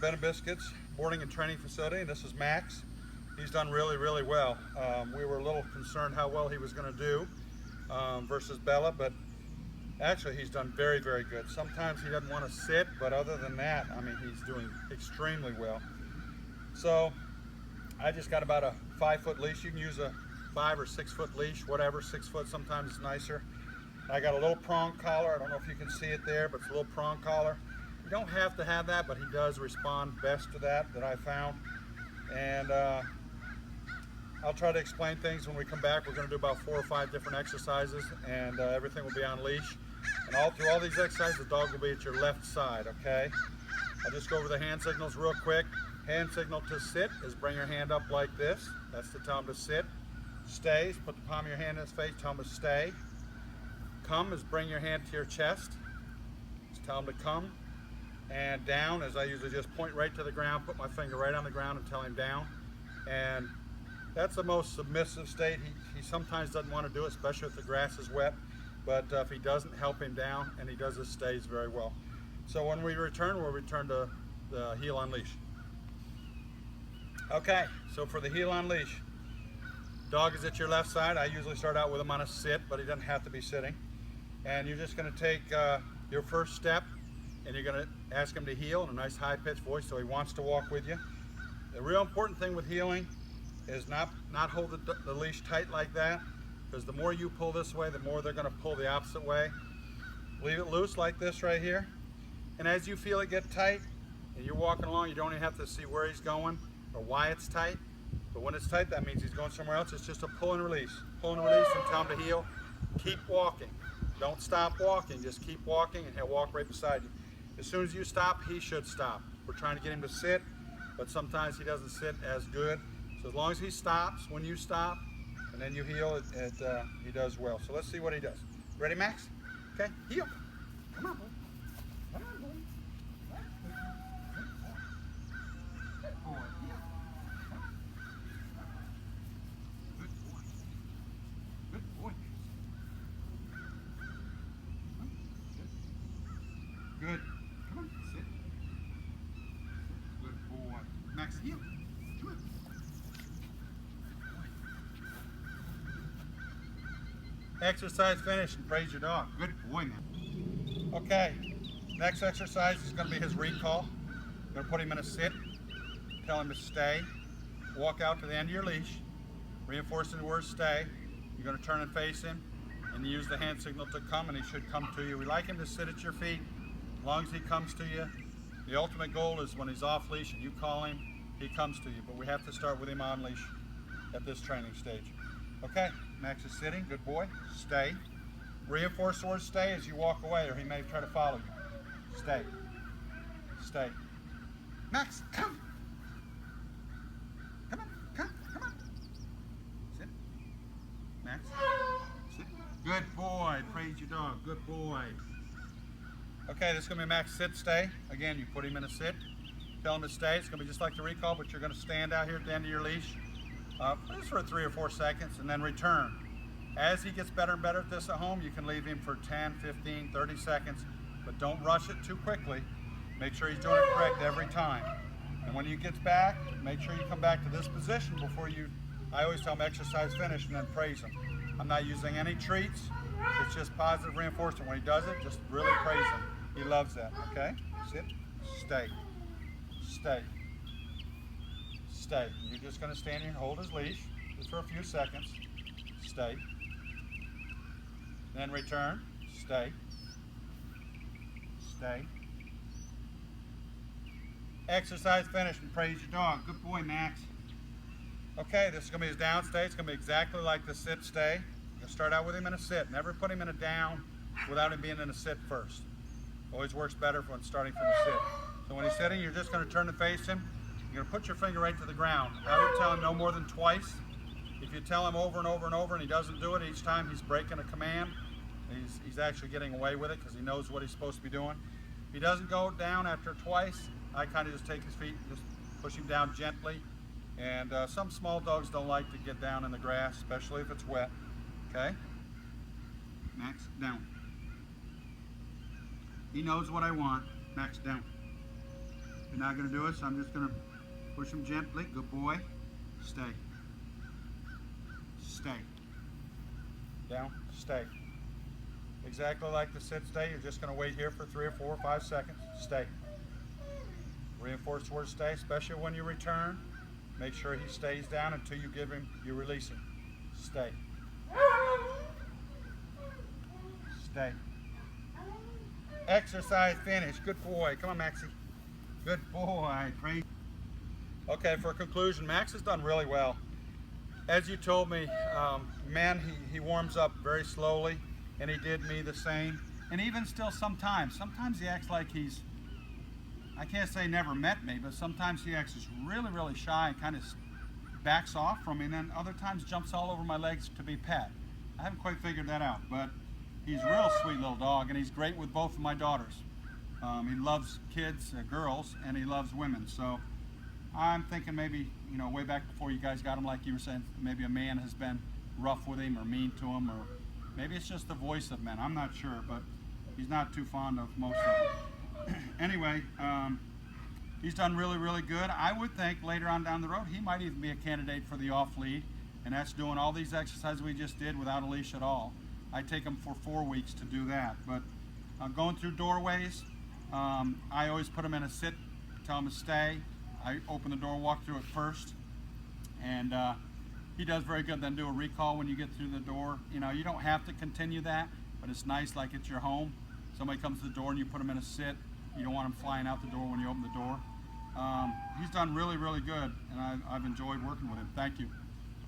Ben and Biscuits Boarding and Training Facility, and this is Max. He's done really, really well. We were a little concerned how well he was going to do versus Bella, but actually he's done very, very good. Sometimes he doesn't want to sit, but other than that, I mean, he's doing extremely well. So I just got about a 5-foot leash. You can use a 5 or 6 foot leash, whatever. 6 foot sometimes is nicer. I got a little prong collar. I don't know if you can see it there, but it's a little prong collar. You don't have to have that, but he does respond best to that I found. And I'll try to explain things when we come back. We're going to do about 4 or 5 different exercises, and everything will be on leash. And through all these exercises, the dog will be at your left side, okay? I'll just go over the hand signals real quick. Hand signal to sit is bring your hand up like this. That's to tell him to sit. Stays, put the palm of your hand in his face, tell him to stay. Come is bring your hand to your chest. Just tell him to come. And down is I usually just point right to the ground, put my finger right on the ground and tell him down. And that's the most submissive state. He sometimes doesn't want to do it, especially if the grass is wet. But if he doesn't, help him down, and he does his stays very well. So when we return, we'll return to the heel on leash. Okay, so for the heel on leash, dog is at your left side. I usually start out with him on a sit, but he doesn't have to be sitting. And you're just going to take your first step, and you're going to ask him to heel in a nice high-pitched voice so he wants to walk with you. The real important thing with heeling is not hold the leash tight like that, because the more you pull this way, the more they're going to pull the opposite way. Leave it loose like this right here. And as you feel it get tight, and you're walking along, you don't even have to see where he's going or why it's tight. But when it's tight, that means he's going somewhere else. It's just a pull and release. Pull and release and tell him to heel. Keep walking. Don't stop walking. Just keep walking and he'll walk right beside you. As soon as you stop, he should stop. We're trying to get him to sit, but sometimes he doesn't sit as good. So as long as he stops when you stop, and then you heel, he does well. So let's see what he does. Ready, Max? Okay, heel. Come on, boy. Come on, boy. Good boy. Heel. Good boy. Good. Come on, sit. Good boy. Max, heel. Come on. Exercise finished, and praise your dog. Good boy, man. Okay, next exercise is going to be his recall. I'm going to put him in a sit, tell him to stay, walk out to the end of your leash, reinforcing the word stay. You're going to turn and face him, and use the hand signal to come, and he should come to you. We like him to sit at your feet. As long as he comes to you, the ultimate goal is when he's off leash and you call him, he comes to you. But we have to start with him on leash at this training stage. Okay, Max is sitting, good boy, stay. Reinforce the word stay as you walk away, or he may try to follow you. Stay, stay. Max, come. Come on, come on. Sit. Max, sit. Good boy, praise your dog, good boy. Okay, this is going to be Max sit, stay. Again, you put him in a sit, tell him to stay. It's going to be just like the recall, but you're going to stand out here at the end of your leash. Just for 3 or 4 seconds, and then return. As he gets better and better at this at home, you can leave him for 10, 15, 30 seconds, but don't rush it too quickly. Make sure he's doing it correct every time. And when he gets back, make sure you come back to this position before I always tell him exercise finished and then praise him. I'm not using any treats. It's just positive reinforcement. When he does it, just really praise him. He loves that, okay? Sit, stay, stay. Stay. You're just going to stand here and hold his leash just for a few seconds. Stay. Then return. Stay. Stay. Exercise finished, and praise your dog. Good boy, Max. Okay, this is going to be his down stay. It's going to be exactly like the sit stay. You're going to start out with him in a sit. Never put him in a down without him being in a sit first. Always works better when starting from a sit. So when he's sitting, you're just going to turn and face him. You're going to put your finger right to the ground. I would tell him no more than twice. If you tell him over and over and over and he doesn't do it each time, he's breaking a command. He's actually getting away with it because he knows what he's supposed to be doing. If he doesn't go down after twice, I kind of just take his feet and just push him down gently. And some small dogs don't like to get down in the grass, especially if it's wet. Okay? Max, down. He knows what I want. Max, down. You're not going to do it, so I'm just going to push him gently. Good boy. Stay. Stay. Down. Stay. Exactly like the sit stay. You're just going to wait here for 3 or 4 or 5 seconds. Stay. Reinforce the word stay, especially when you return. Make sure he stays down until you give him, you release him. Stay. Stay. Exercise finished. Good boy. Come on, Maxie. Good boy. Great. Okay, for a conclusion, Max has done really well. As you told me, man, he warms up very slowly, and he did me the same. And even still sometimes he acts like he's, I can't say never met me, but sometimes he acts just really, really shy and kind of backs off from me, and then other times jumps all over my legs to be pet. I haven't quite figured that out, but he's a real sweet little dog, and he's great with both of my daughters. He loves kids, girls, and he loves women. So I'm thinking maybe, you know, way back before you guys got him, like you were saying, maybe a man has been rough with him or mean to him, or maybe it's just the voice of men. I'm not sure, but he's not too fond of most of them. Anyway, he's done really, really good. I would think later on down the road he might even be a candidate for the off lead, and that's doing all these exercises we just did without a leash at all. I take him for 4 weeks to do that. But going through doorways, I always put him in a sit, tell him to stay. I open the door, walk through it first, and he does very good. Then do a recall when you get through the door. You know, you don't have to continue that, but it's nice, like it's your home. Somebody comes to the door and you put him in a sit. You don't want him flying out the door when you open the door. He's done really, really good, and I've enjoyed working with him. Thank you.